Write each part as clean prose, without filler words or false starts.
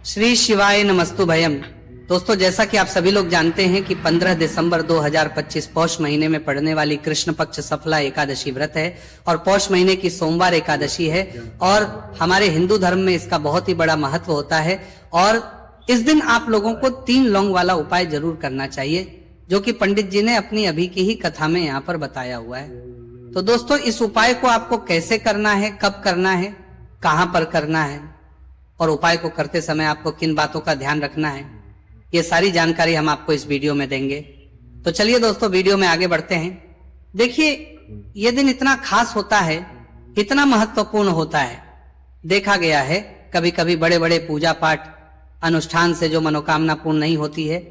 श्री शिवाय नमस्तु भयम। दोस्तों, जैसा कि आप सभी लोग जानते हैं कि 15 दिसंबर 2025 पौष महीने में पड़ने वाली कृष्ण पक्ष सफला एकादशी व्रत है और पौष महीने की सोमवार एकादशी है और हमारे हिंदू धर्म में इसका बहुत ही बड़ा महत्व होता है। और इस दिन आप लोगों को 3 लौंग वाला उपाय जरूर करना चाहिए, जो कि पंडित जी ने अपनी अभी की ही कथा में यहाँ पर बताया हुआ है। तो दोस्तों, इस उपाय को आपको कैसे करना है, कब करना है, कहाँ पर करना है और उपाय को करते समय आपको किन बातों का ध्यान रखना है, ये सारी जानकारी हम आपको इस वीडियो में देंगे। तो चलिए दोस्तों, वीडियो में आगे बढ़ते हैं। देखिए, ये दिन इतना खास होता है, इतना महत्वपूर्ण होता है। देखा गया है कभी कभी बड़े बड़े पूजा पाठ अनुष्ठान से जो मनोकामना पूर्ण नहीं होती है,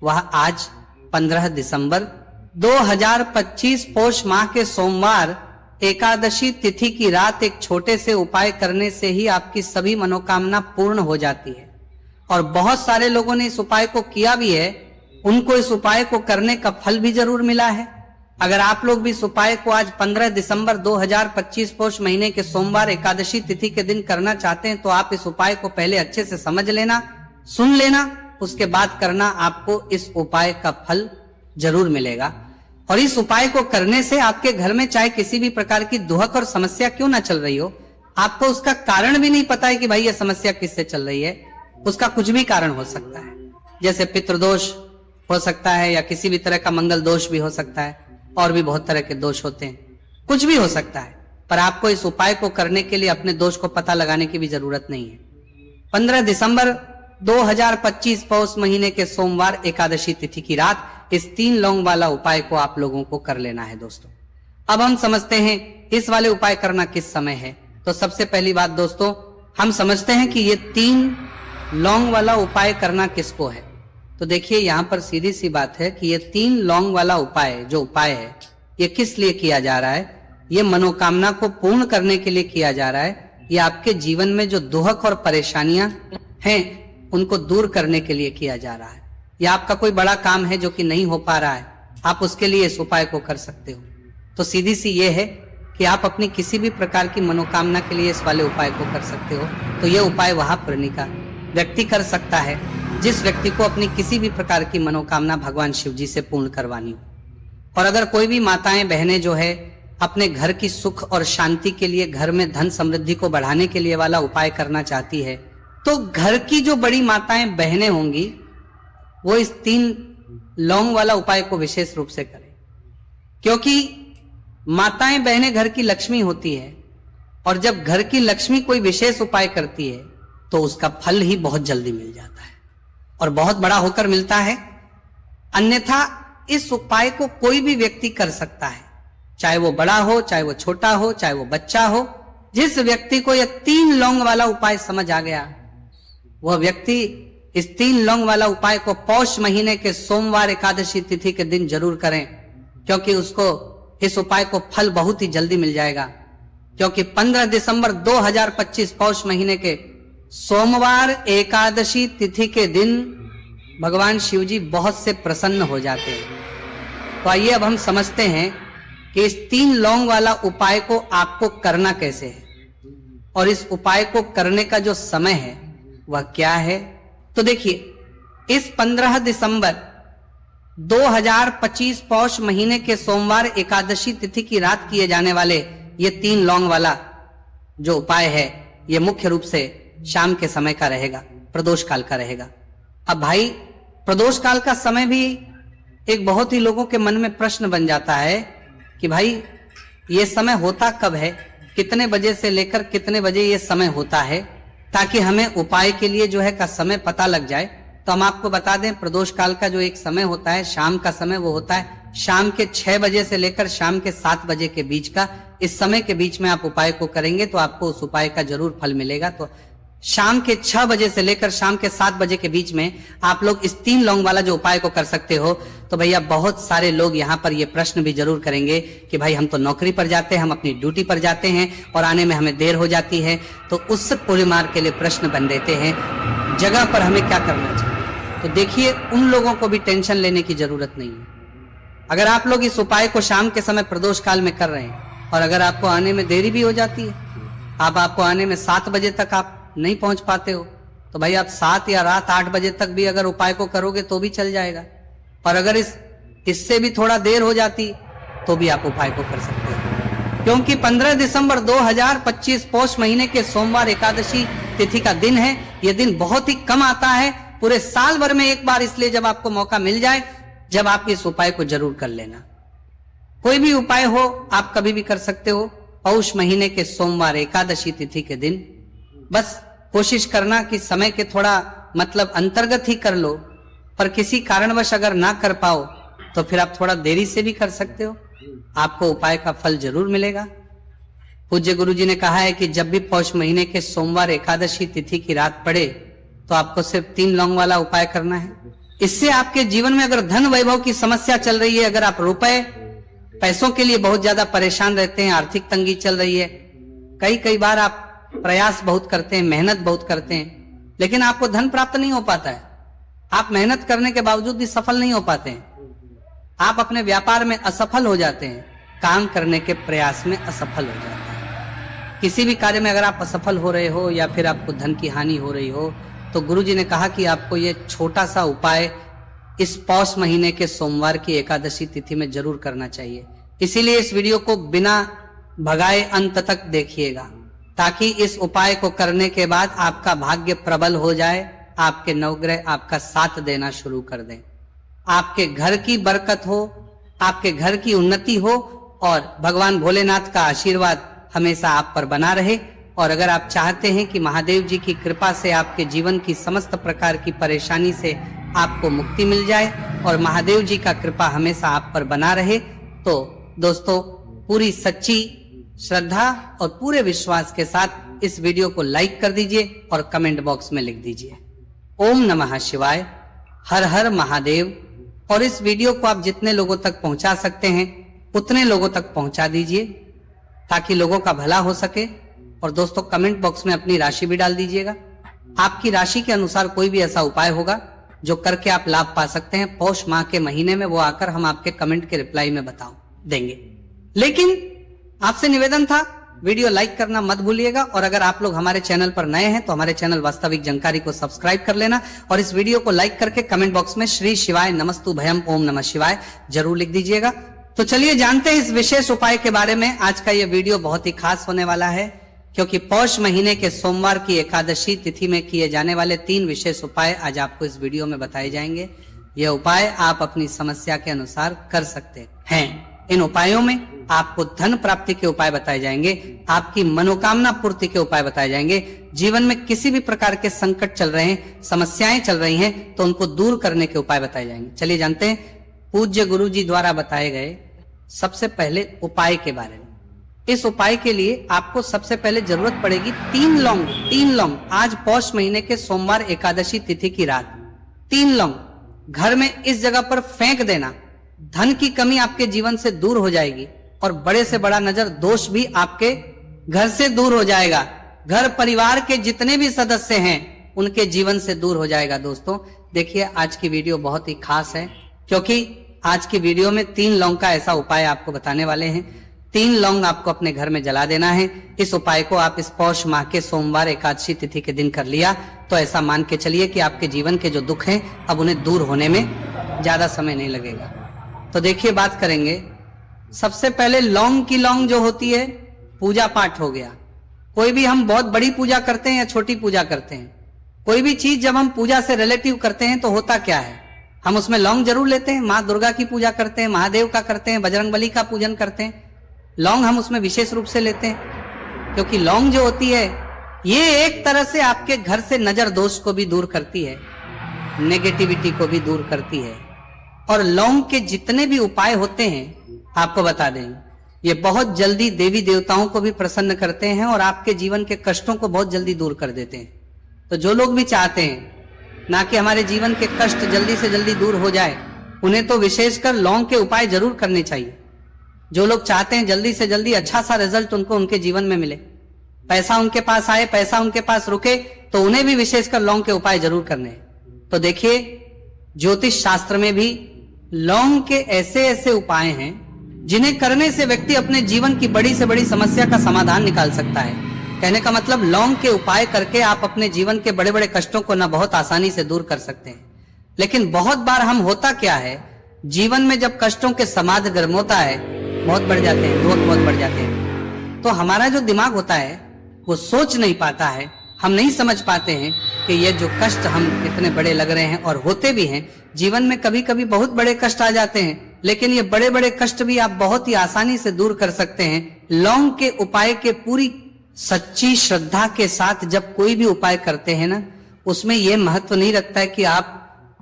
वह आज 15 दिसंबर 2025 पौष माह के सोमवार एकादशी तिथि की रात एक छोटे से उपाय करने से ही आपकी सभी मनोकामना पूर्ण हो जाती है। और बहुत सारे लोगों ने इस उपाय को किया भी है, उनको इस उपाय को करने का फल भी जरूर मिला है। अगर आप लोग भी इस उपाय को आज 15 दिसंबर 2025 पौष महीने के सोमवार एकादशी तिथि के दिन करना चाहते हैं, तो आप इस उपाय को पहले अच्छे से समझ लेना, सुन लेना, उसके बाद करना। आपको इस उपाय का फल जरूर मिलेगा। और इस उपाय को करने से आपके घर में चाहे किसी भी प्रकार की दुहक और समस्या क्यों ना चल रही हो, आपको उसका कारण भी नहीं पता है कि भाई ये समस्या किससे चल रही है, उसका कुछ भी कारण हो सकता है। जैसे पितृदोष हो सकता है या किसी भी तरह का मंगल दोष भी हो सकता है, और भी बहुत तरह के दोष होते हैं, कुछ भी हो सकता है। पर आपको इस उपाय को करने के लिए अपने दोष को पता लगाने की भी जरूरत नहीं है। 15 दिसंबर 2025 पौष महीने के सोमवार एकादशी तिथि की रात इस 3 लौंग वाला उपाय को आप लोगों को कर लेना है। दोस्तों, अब हम समझते हैं इस वाले उपाय करना किस समय है। तो सबसे पहली बात दोस्तों, हम समझते हैं कि ये 3 लौंग वाला उपाय करना किसको है। तो देखिए, यहाँ पर सीधी सी बात है कि ये 3 लौंग वाला उपाय जो उपाय है, ये किस लिए किया जा रहा है। ये मनोकामना को पूर्ण करने के लिए किया जा रहा है। ये आपके जीवन में जो दुहक और परेशानियां हैं, उनको दूर करने के लिए किया जा रहा है। या आपका कोई बड़ा काम है जो कि नहीं हो पा रहा है, आप उसके लिए इस उपाय को कर सकते हो। तो सीधी सी ये है कि आप अपनी किसी भी प्रकार की मनोकामना के लिए इस वाले उपाय को कर सकते हो। तो ये उपाय वह का व्यक्ति कर सकता है जिस व्यक्ति को अपनी किसी भी प्रकार की मनोकामना भगवान शिव जी से पूर्ण करवानी हो। और अगर कोई भी माताएं बहनें जो है अपने घर की सुख और शांति के लिए, घर में धन समृद्धि को बढ़ाने के लिए वाला उपाय करना चाहती है, तो घर की जो बड़ी माताएं बहनें होंगी वो इस 3 लौंग वाला उपाय को विशेष रूप से करें। क्योंकि माताएं बहनें घर की लक्ष्मी होती है, और जब घर की लक्ष्मी कोई विशेष उपाय करती है तो उसका फल ही बहुत जल्दी मिल जाता है और बहुत बड़ा होकर मिलता है। अन्यथा इस उपाय को कोई भी व्यक्ति कर सकता है, चाहे वो बड़ा हो, चाहे वो छोटा हो, चाहे वो बच्चा हो। जिस व्यक्ति को यह 3 लौंग वाला उपाय समझ आ गया, वह व्यक्ति इस 3 लौंग वाला उपाय को पौष महीने के सोमवार एकादशी तिथि के दिन जरूर करें, क्योंकि उसको इस उपाय को फल बहुत ही जल्दी मिल जाएगा। क्योंकि 15 दिसंबर 2025 पौष महीने के सोमवार एकादशी तिथि के दिन भगवान शिव जी बहुत से प्रसन्न हो जाते हैं। तो आइए अब हम समझते हैं कि इस 3 लौंग वाला उपाय को आपको करना कैसे है और इस उपाय को करने का जो समय है वह क्या है। तो देखिए, इस 15 दिसंबर 2025 पौष महीने के सोमवार एकादशी तिथि की रात किए जाने वाले ये 3 लौंग वाला जो उपाय है, ये मुख्य रूप से शाम के समय का रहेगा, प्रदोष काल का रहेगा। अब भाई, प्रदोष काल का समय भी एक बहुत ही लोगों के मन में प्रश्न बन जाता है कि भाई ये समय होता कब है, कितने बजे से लेकर कितने बजे ये समय होता है, ताकि हमें उपाय के लिए जो है का समय पता लग जाए। तो हम आपको बता दें, प्रदोष काल का जो एक समय होता है, शाम का समय, वो होता है शाम के 6 बजे से लेकर शाम के 7 बजे के बीच का। इस समय के बीच में आप उपाय को करेंगे तो आपको उस उपाय का जरूर फल मिलेगा। तो शाम के 6 बजे से लेकर शाम के 7 बजे के बीच में आप लोग इस 3 लौंग वाला जो उपाय को कर सकते हो। तो भैया, बहुत सारे लोग यहाँ पर ये प्रश्न भी जरूर करेंगे कि भाई हम तो नौकरी पर जाते हैं, हम अपनी ड्यूटी पर जाते हैं और आने में हमें देर हो जाती है, तो उस पूरे मार्ग के लिए प्रश्न बन देते हैं, जगह पर हमें क्या करना चाहिए। तो देखिए, उन लोगों को भी टेंशन लेने की जरूरत नहीं है। अगर आप लोग इस उपाय को शाम के समय प्रदोष काल में कर रहे हैं और अगर आपको आने में देरी भी हो जाती है, आपको आने में 7 बजे तक आप नहीं पहुंच पाते हो, तो भाई आप 7 या रात 8 बजे तक भी अगर उपाय को करोगे तो भी चल जाएगा। और अगर इससे भी थोड़ा देर हो जाती तो भी आप उपाय को कर सकते हो, क्योंकि 15 दिसंबर 2025 पौष महीने के सोमवार एकादशी तिथि का दिन है। यह दिन बहुत ही कम आता है, पूरे साल भर में एक बार, इसलिए जब आपको मौका मिल जाए जब आप इस उपाय को जरूर कर लेना। कोई भी उपाय हो आप कभी भी कर सकते हो, पौष महीने के सोमवार एकादशी तिथि के दिन। बस कोशिश करना कि समय के थोड़ा मतलब अंतर्गत ही कर लो, पर किसी कारणवश अगर ना कर पाओ तो फिर आप थोड़ा देरी से भी कर सकते हो, आपको उपाय का फल जरूर मिलेगा। पूज्य गुरु जी ने कहा है कि जब भी पौष महीने के सोमवार एकादशी तिथि की रात पड़े तो आपको सिर्फ 3 लौंग वाला उपाय करना है। इससे आपके जीवन में अगर धन वैभव की समस्या चल रही है, अगर आप रुपए पैसों के लिए बहुत ज्यादा परेशान रहते हैं, आर्थिक तंगी चल रही है, कई बार आप प्रयास बहुत करते हैं, मेहनत बहुत करते हैं, लेकिन आपको धन प्राप्त नहीं हो पाता है, आप मेहनत करने के बावजूद भी सफल नहीं हो पाते हैं, आप अपने व्यापार में असफल हो जाते हैं, काम करने के प्रयास में असफल हो जाते हैं, किसी भी कार्य में अगर आप असफल हो रहे हो या फिर आपको धन की हानि हो रही हो, तो गुरु जी ने कहा कि आपको ये छोटा सा उपाय इस पौष महीने के सोमवार की एकादशी तिथि में जरूर करना चाहिए। इसीलिए इस वीडियो को बिना भगाए अंत तक देखिएगा, ताकि इस उपाय को करने के बाद आपका भाग्य प्रबल हो जाए, आपके नवग्रह आपका साथ देना शुरू कर दें, आपके घर की बरकत हो, आपके घर की उन्नति हो और भगवान भोलेनाथ का आशीर्वाद हमेशा आप पर बना रहे। और अगर आप चाहते हैं कि महादेव जी की कृपा से आपके जीवन की समस्त प्रकार की परेशानी से आपको मुक्ति मिल जाए और महादेव जी का कृपा हमेशा आप पर बना रहे, तो दोस्तों पूरी सच्ची श्रद्धा और पूरे विश्वास के साथ इस वीडियो को लाइक कर दीजिए और कमेंट बॉक्स में लिख दीजिए ओम नमः शिवाय, हर हर महादेव। और इस वीडियो को आप जितने लोगों तक पहुंचा सकते हैं उतने लोगों तक पहुंचा दीजिए, ताकि लोगों का भला हो सके। और दोस्तों कमेंट बॉक्स में अपनी राशि भी डाल दीजिएगा, आपकी राशि के अनुसार कोई भी ऐसा उपाय होगा जो करके आप लाभ पा सकते हैं। पौष माह के महीने में वो आकर हम आपके कमेंट के रिप्लाई में बता देंगे। लेकिन आपसे निवेदन था, वीडियो लाइक करना मत भूलिएगा। और अगर आप लोग हमारे चैनल पर नए हैं तो हमारे चैनल वास्तविक जानकारी को सब्सक्राइब कर लेना और इस वीडियो को लाइक करके कमेंट बॉक्स में श्री शिवाय नमस्तु भयम ओम नमः शिवाय जरूर लिख दीजिएगा। तो चलिए जानते हैं इस विशेष उपाय के बारे में। आज का यह वीडियो बहुत ही खास होने वाला है, क्योंकि पौष महीने के सोमवार की एकादशी तिथि में किए जाने वाले 3 विशेष उपाय आज आपको इस वीडियो में बताए जाएंगे। यह उपाय आप अपनी समस्या के अनुसार कर सकते हैं। इन उपायों में आपको धन प्राप्ति के उपाय बताए जाएंगे, आपकी मनोकामना पूर्ति के उपाय बताए जाएंगे। जीवन में किसी भी प्रकार के संकट चल रहे हैं, समस्याएं चल रही हैं, तो उनको दूर करने के उपाय बताए जाएंगे। चलिए जानते हैं पूज्य गुरु जी द्वारा बताए गए सबसे पहले उपाय के बारे में। इस उपाय के लिए आपको सबसे पहले जरूरत पड़ेगी 3 लौंग। आज पौष महीने के सोमवार एकादशी तिथि की रात 3 लौंग घर में इस जगह पर फेंक देना। धन की कमी आपके जीवन से दूर हो जाएगी और बड़े से बड़ा नजर दोष भी आपके घर से दूर हो जाएगा। घर परिवार के जितने भी सदस्य हैं उनके जीवन से दूर हो जाएगा। दोस्तों देखिए आज की वीडियो बहुत ही खास है, क्योंकि आज की वीडियो में 3 लौंग का ऐसा उपाय आपको बताने वाले हैं। 3 लौंग आपको अपने घर में जला देना है। इस उपाय को आप इस पौष माह के सोमवार एकादशी तिथि के दिन कर लिया तो ऐसा मान के चलिए कि आपके जीवन के जो दुख हैं अब उन्हें दूर होने में ज्यादा समय नहीं लगेगा। तो देखिए बात करेंगे सबसे पहले लौंग की लौंग जो होती है, पूजा पाठ हो गया। कोई भी हम बहुत बड़ी पूजा करते हैं या छोटी पूजा करते हैं, कोई भी चीज जब हम पूजा से रिलेटिव करते हैं तो होता क्या है, हम उसमें लौंग जरूर लेते हैं। माँ दुर्गा की पूजा करते हैं, महादेव का करते हैं, बजरंगबली का पूजन करते हैं, लौंग हम उसमें विशेष रूप से लेते हैं, क्योंकि लौंग जो होती है ये एक तरह से आपके घर से नजर दोष को भी दूर करती है, नेगेटिविटी को भी दूर करती है। और लौंग के जितने भी उपाय होते हैं आपको बता दें, ये बहुत जल्दी देवी देवताओं को भी प्रसन्न करते हैं और आपके जीवन के कष्टों को बहुत जल्दी दूर कर देते हैं। तो जो लोग भी चाहते हैं ना कि हमारे जीवन के कष्ट जल्दी से जल्दी दूर हो जाए, उन्हें तो विशेषकर लौंग के उपाय जरूर करने चाहिए। जो लोग चाहते हैं जल्दी से जल्दी अच्छा सा रिजल्ट उनको उनके जीवन में मिले, पैसा उनके पास आए, पैसा उनके पास रुके, तो उन्हें भी विशेषकर लौंग के उपाय जरूर करने हैं। तो देखिए ज्योतिष शास्त्र में भी लौंग के ऐसे ऐसे उपाय हैं जिन्हें करने से व्यक्ति अपने जीवन की बड़ी से बड़ी समस्या का समाधान निकाल सकता है। कहने का मतलब लौंग के उपाय करके आप अपने जीवन के बड़े बड़े कष्टों को ना बहुत आसानी से दूर कर सकते हैं। लेकिन बहुत बार हम होता क्या है, जीवन में जब कष्टों के समाध गर्म होता है, बहुत बढ़ जाते हैं, दुख बहुत बढ़ जाते हैं, तो हमारा जो दिमाग होता है वो सोच नहीं पाता है, हम नहीं समझ पाते हैं कि ये जो कष्ट हम इतने बड़े लग रहे हैं, और होते भी हैं जीवन में, कभी कभी बहुत बड़े कष्ट आ जाते हैं, लेकिन ये बड़े बड़े कष्ट भी आप बहुत ही आसानी से दूर कर सकते हैं लौंग के उपाय के पूरी सच्ची श्रद्धा के साथ। जब कोई भी उपाय करते हैं ना, उसमें यह महत्व नहीं रखता है कि आप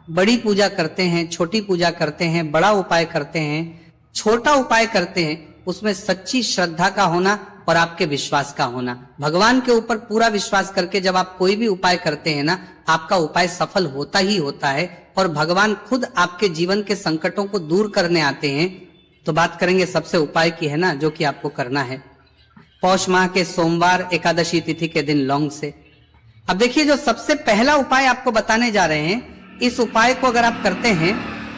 बड़ी पूजा करते हैं, छोटी पूजा करते हैं, बड़ा उपाय करते हैं, छोटा उपाय करते हैं, उसमें सच्ची श्रद्धा का होना और आपके विश्वास का होना। भगवान के ऊपर पूरा विश्वास करके जब आप कोई भी उपाय करते हैं ना, आपका उपाय सफल होता ही होता है, और भगवान खुद आपके जीवन के संकटों को दूर करने आते हैं। तो बात करेंगे सबसे उपाय की, है ना, जो कि आपको करना है पौष माह के सोमवार एकादशी तिथि के दिन लौंग से। अब देखिए, जो सबसे पहला उपाय आपको बताने जा रहे हैं, इस उपाय को अगर आप करते हैं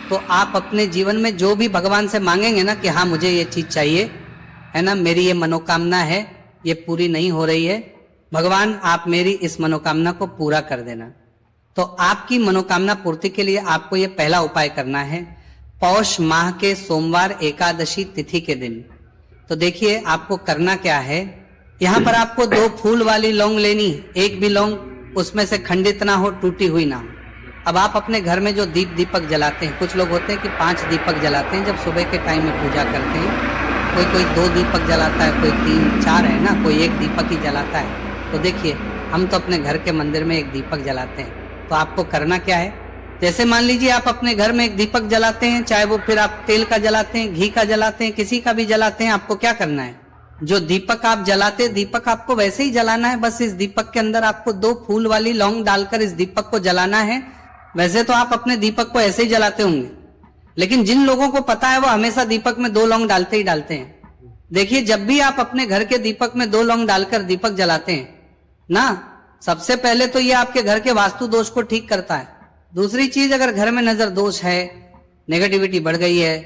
तो आप अपने जीवन में जो भी भगवान से मांगेंगे ना कि हाँ मुझे ये चीज चाहिए, है ना, मेरी ये मनोकामना है, ये पूरी नहीं हो रही है, भगवान आप मेरी इस मनोकामना को पूरा कर देना। तो आपकी मनोकामना पूर्ति के लिए आपको ये पहला उपाय करना है पौष माह के सोमवार एकादशी तिथि के दिन। तो देखिए आपको करना क्या है, यहाँ पर आपको 2 फूल वाली लौंग लेनी, एक भी लौंग उसमें से खंडित ना हो, टूटी हुई ना हो। अब आप अपने घर में जो दीपक जलाते हैं, कुछ लोग होते हैं कि 5 दीपक जलाते हैं जब सुबह के टाइम में पूजा करते हैं, कोई 2 दीपक जलाता है, कोई 3 4 है ना, कोई 1 दीपक ही जलाता है। तो देखिए हम तो अपने घर के मंदिर में 1 दीपक जलाते हैं। तो आपको करना क्या है, जैसे मान लीजिए आप अपने घर में 1 दीपक जलाते हैं, चाहे वो फिर आप तेल का जलाते हैं, घी का जलाते हैं, किसी का भी जलाते हैं, आपको क्या करना है, जो दीपक आप जलाते हैं दीपक आपको वैसे ही जलाना है। बस इस दीपक के अंदर आपको 2 फूल वाली लौंग डालकर इस दीपक को जलाना है। वैसे तो आप अपने दीपक को ऐसे ही जलाते होंगे, लेकिन जिन लोगों को पता है वो हमेशा दीपक में 2 लौंग डालते ही डालते हैं। देखिए जब भी आप अपने घर के दीपक में 2 लौंग डालकर दीपक जलाते हैं ना, सबसे पहले तो ये आपके घर के वास्तु दोष को ठीक करता है। दूसरी चीज, अगर घर में नजर दोष है, नेगेटिविटी बढ़ गई है,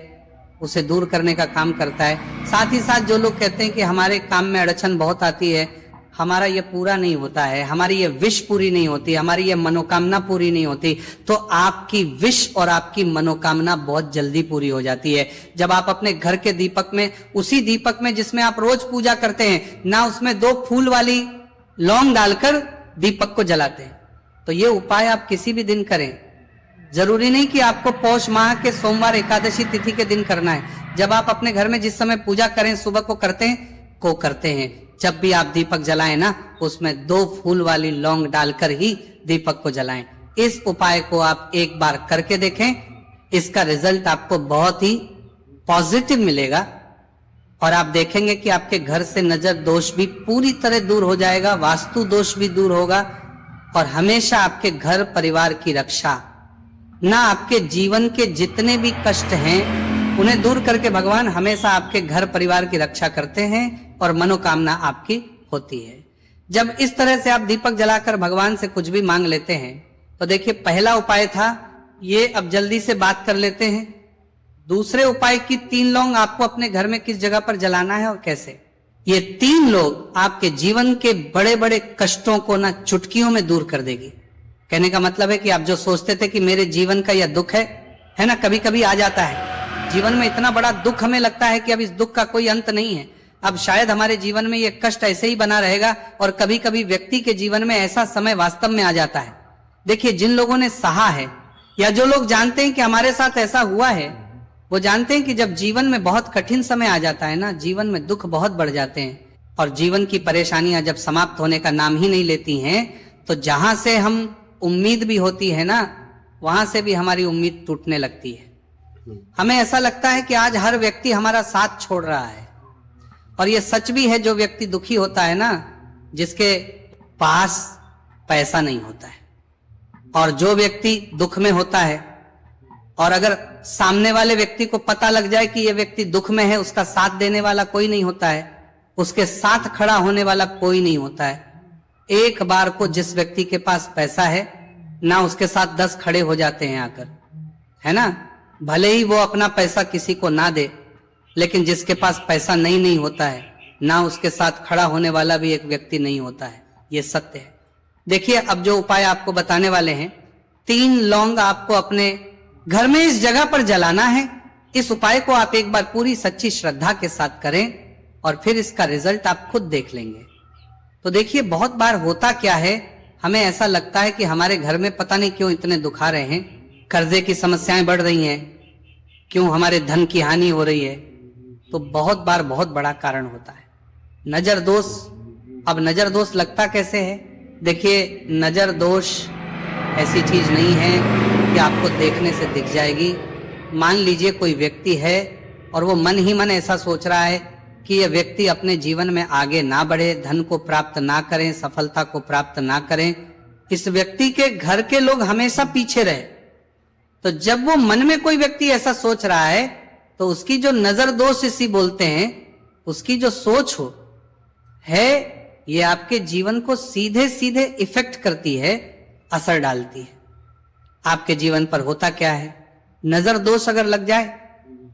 उसे दूर करने का काम करता है। साथ ही साथ जो लोग कहते हैं कि हमारे काम में अड़चन बहुत आती है, हमारा ये पूरा नहीं होता है, हमारी ये विश पूरी नहीं होती, हमारी ये मनोकामना पूरी नहीं होती, तो आपकी विश और आपकी मनोकामना बहुत जल्दी पूरी हो जाती है जब आप अपने घर के दीपक में, उसी दीपक में जिसमें आप रोज पूजा करते हैं ना, उसमें 2 फूल वाली लौंग डालकर दीपक को जलाते हैं। तो ये उपाय आप किसी भी दिन करें, जरूरी नहीं कि आपको पौष माह के सोमवार एकादशी तिथि के दिन करना है। जब आप अपने घर में जिस समय पूजा करें, सुबह को करते हैं, जब भी आप दीपक जलाएं ना, उसमें 2 फूल वाली लौंग डालकर ही दीपक को जलाएं। इस उपाय को आप एक बार करके देखें, इसका रिजल्ट आपको बहुत ही पॉजिटिव मिलेगा और आप देखेंगे कि आपके घर से नजर दोष भी पूरी तरह दूर हो जाएगा, वास्तु दोष भी दूर होगा, और हमेशा आपके घर परिवार की रक्षा, ना आपके जीवन के जितने भी कष्ट हैं उन्हें दूर करके भगवान हमेशा आपके घर परिवार की रक्षा करते हैं और मनोकामना आपकी होती है। जब इस तरह से आप दीपक जलाकर भगवान से कुछ भी मांग लेते हैं, तो देखिए पहला उपाय था ये। अब जल्दी से बात कर लेते हैं दूसरे उपाय की। 3 लौंग आपको अपने घर में किस जगह पर जलाना है और कैसे। ये 3 लोग आपके जीवन के बड़े बड़े कष्टों को ना चुटकियों में दूर कर देगी। कहने का मतलब है कि आप जो सोचते थे कि मेरे जीवन का यह दुख है ना, कभी कभी आ जाता है जीवन में इतना बड़ा दुख, हमें लगता है कि अब इस दुख का कोई अंत नहीं है, अब शायद हमारे जीवन में यह कष्ट ऐसे ही बना रहेगा, और कभी कभी व्यक्ति के जीवन में ऐसा समय वास्तव में आ जाता है। देखिए जिन लोगों ने सहा है, या जो लोग जानते हैं कि हमारे साथ ऐसा हुआ है, वो जानते हैं कि जब जीवन में बहुत कठिन समय आ जाता है ना, जीवन में दुख बहुत बढ़ जाते हैं, और जीवन की परेशानियां जब समाप्त होने का नाम ही नहीं लेती हैं, तो जहां से हम उम्मीद भी होती है ना, वहां से भी हमारी उम्मीद टूटने लगती है। हमें ऐसा लगता है कि आज हर व्यक्ति हमारा साथ छोड़ रहा है, और यह सच भी है। जो व्यक्ति दुखी होता है ना, जिसके पास पैसा नहीं होता है, और जो व्यक्ति दुख में होता है, और अगर सामने वाले व्यक्ति को पता लग जाए कि यह व्यक्ति दुख में है, उसका साथ देने वाला कोई नहीं होता है, उसके साथ खड़ा होने वाला कोई नहीं होता है। एक बार को जिस व्यक्ति के पास पैसा है ना, उसके साथ 10 खड़े हो जाते हैं आकर, है ना, भले ही वो अपना पैसा किसी को ना दे, लेकिन जिसके पास पैसा नहीं होता है ना उसके साथ खड़ा होने वाला भी एक व्यक्ति नहीं होता है, ये सत्य है। देखिए अब जो उपाय आपको बताने वाले हैं, 3 लौंग आपको अपने घर में इस जगह पर जलाना है। इस उपाय को आप एक बार पूरी सच्ची श्रद्धा के साथ करें और फिर इसका रिजल्ट आप खुद देख लेंगे। तो देखिए बहुत बार होता क्या है, हमें ऐसा लगता है कि हमारे घर में पता नहीं क्यों इतने दुख आ रहे हैं, कर्जे की समस्याएं बढ़ रही हैं, क्यों हमारे धन की हानि हो रही है। तो बहुत बार बहुत बड़ा कारण होता है नजर दोष। अब नजर दोष लगता कैसे है? देखिए नजर दोष ऐसी चीज नहीं है कि आपको देखने से दिख जाएगी। मान लीजिए कोई व्यक्ति है और वो मन ही मन ऐसा सोच रहा है कि यह व्यक्ति अपने जीवन में आगे ना बढ़े, धन को प्राप्त ना करें, सफलता को प्राप्त ना करें, इस व्यक्ति के घर के लोग हमेशा पीछे रहे। तो जब वो मन में कोई व्यक्ति ऐसा सोच रहा है तो उसकी जो नजर दोष इसी बोलते हैं, उसकी जो सोच हो है, ये आपके जीवन को सीधे सीधे इफेक्ट करती है, असर डालती है। आपके जीवन पर होता क्या है, नजर दोष अगर लग जाए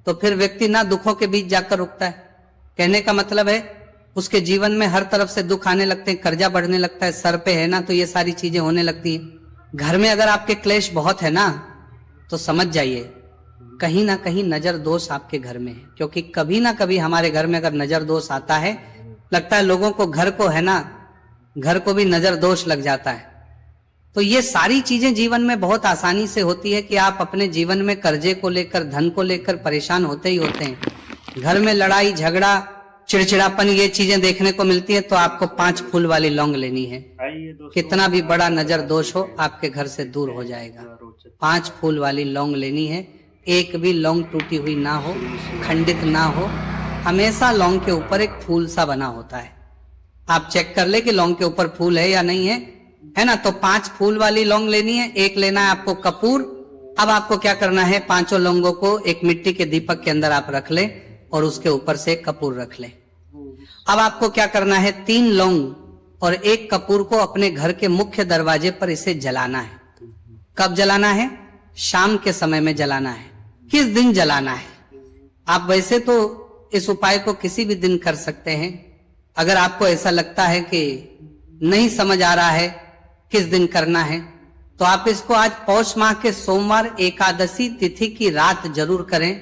तो फिर व्यक्ति ना दुखों के बीच जाकर रुकता है। कहने का मतलब है उसके जीवन में हर तरफ से दुख आने लगते हैं, कर्जा बढ़ने लगता है, सर पे है ना तो ये सारी चीजें होने लगती हैं। घर में अगर आपके क्लेश बहुत है ना तो समझ जाइए कहीं ना कहीं नजर दोष आपके घर में है। क्योंकि कभी ना कभी हमारे घर में अगर नजर दोष आता है, लगता है लोगों को, घर को है ना, घर को भी नजर दोष लग जाता है। तो ये सारी चीजें जीवन में बहुत आसानी से होती है कि आप अपने जीवन में कर्जे को लेकर, धन को लेकर परेशान होते ही होते हैं। घर में लड़ाई झगड़ा, चिड़चिड़ापन, ये चीजें देखने को मिलती है। तो आपको 5 फूल वाली लौंग लेनी है। कितना भी बड़ा नजर दोष हो आपके घर से दूर हो जाएगा। 5 फूल वाली लौंग लेनी है। एक भी लौंग टूटी हुई ना हो, खंडित ना हो। हमेशा लौंग के ऊपर एक फूल सा बना होता है। आप चेक कर ले कि लौंग के ऊपर फूल है या नहीं है ना। तो 5 फूल वाली लौंग लेनी है। एक लेना है आपको कपूर। अब आपको क्या करना है, 5 लौंगों को एक मिट्टी के दीपक के अंदर आप रख ले और उसके ऊपर से कपूर रख ले। अब आपको क्या करना है, 3 लौंग और 1 कपूर को अपने घर के मुख्य दरवाजे पर इसे जलाना है। कब जलाना है? शाम के समय में जलाना है। किस दिन जलाना है? आप वैसे तो इस उपाय को किसी भी दिन कर सकते हैं। अगर आपको ऐसा लगता है कि नहीं समझ आ रहा है किस दिन करना है, तो आप इसको आज पौष माह के सोमवार एकादशी तिथि की रात जरूर करें।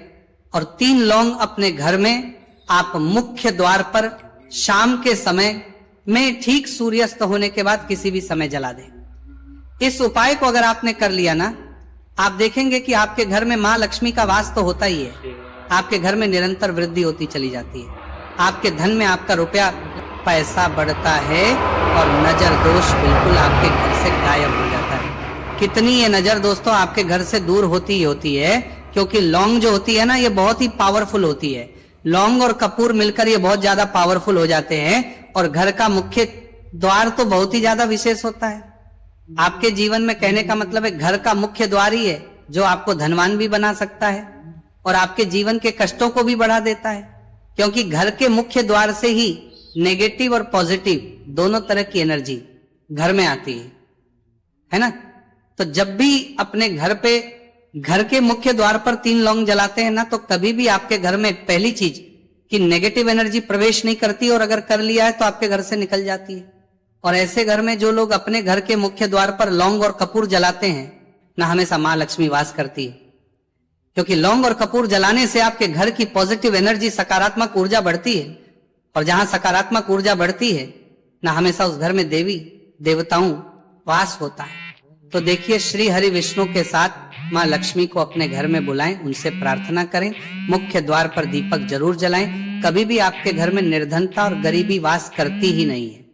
और 3 लौंग अपने घर में आप मुख्य द्वार पर शाम के समय में ठीक सूर्यास्त होने के बाद किसी भी समय जला दें। इस उपाय को अगर आपने कर लिया ना, आप देखेंगे कि आपके घर में मां लक्ष्मी का वास तो होता ही है। आपके घर में निरंतर वृद्धि होती चली जाती है। आपके धन में आपका रुपया पैसा बढ़ता है और नजर दोष बिल्कुल आपके घर से गायब हो जाता है। कितनी ये नजर दोस्तों आपके घर से दूर होती ही होती है, क्योंकि लौंग जो होती है ना, ये बहुत ही पावरफुल होती है। लौंग और कपूर मिलकर ये बहुत ज्यादा पावरफुल हो जाते हैं। और घर का मुख्य द्वार तो बहुत ही ज्यादा विशेष होता है। आपके जीवन में, कहने का मतलब है, घर का मुख्य द्वार ही है जो आपको धनवान भी बना सकता है और आपके जीवन के कष्टों को भी बढ़ा देता है। क्योंकि घर के मुख्य द्वार से ही नेगेटिव और पॉजिटिव दोनों तरह की एनर्जी घर में आती है ना। तो जब भी अपने घर पे, घर के मुख्य द्वार पर 3 लौंग जलाते हैं ना, तो कभी भी आपके घर में पहली चीज कि नेगेटिव एनर्जी प्रवेश नहीं करती, और अगर कर लिया है तो आपके घर से निकल जाती है। और ऐसे घर में जो लोग अपने घर के मुख्य द्वार पर लौंग और कपूर जलाते हैं ना, हमेशा मां लक्ष्मी वास करती है। क्योंकि लौंग और कपूर जलाने से आपके घर की पॉजिटिव एनर्जी, सकारात्मक ऊर्जा बढ़ती है। और जहां सकारात्मक ऊर्जा बढ़ती है ना, हमेशा उस घर में देवी देवताओं वास होता है। तो देखिए, श्री हरि विष्णु के साथ मां लक्ष्मी को अपने घर में बुलाएं, उनसे प्रार्थना करें, मुख्य द्वार पर दीपक जरूर जलाएं। कभी भी आपके घर में निर्धनता और गरीबी वास करती ही नहीं है।